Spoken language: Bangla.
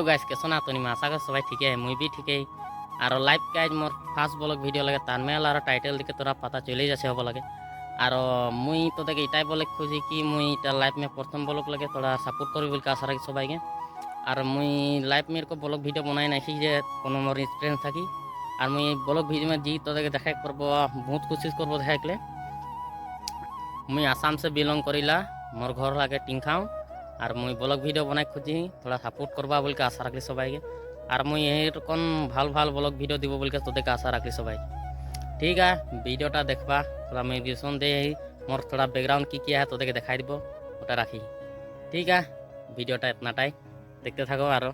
গাইস কেসো না তো নিমা আশা করি সবাই ঠিকই মুই বি ঠিকই আর লাইভ কাজ মোর ফার্স্ট ব্লগ ভিডিও লাগে তানমেল আর টাইটেল দিকে তোরা পাতা চলেই যাচ্ছে হব লাগে আর মুই তোদেরকে এটাই বলে খুঁজি কি মুই এটা লাইভ মে প্রথম ব্লগ লাগে তোরা সাপোর্ট করবি বলে আশা রাখি সবাইকে আর মুই লাইভ মের কো ব্লগ ভিডিও বনাই নাকি যে কোনো মোর এক্সপিরিয়েন্স থাকি আর মুই ব্লগ ভিডিও মে জি তোদেরকে দেখাই করবো বহুত কোশিশ করবো দেখাইলে মুই আসাম সে বিলং করিলা মোর ঘর লাগে টিংখাও আর মুই ব্লগ ভিডিও বনাই খুঁজি তোরা সাপোর্ট করবা বলে আশা রাখলি সবাইকে আর মুই এরকম ভাল ভাল ব্লগ ভিডিও দিব বলে তোদেরকে আশা রাখলি সবাই ঠিক আছে ভিডিওটা দেখবা थोड़ा मैं डिस्क्रिप्शन दे मोर थोड़ा बैकग्राउंड की किया है तो देखे दिखाई দিব ওটা রাখি ঠিক আছে ভিডিওটা এতনাটাই দেখতে থাকো আরো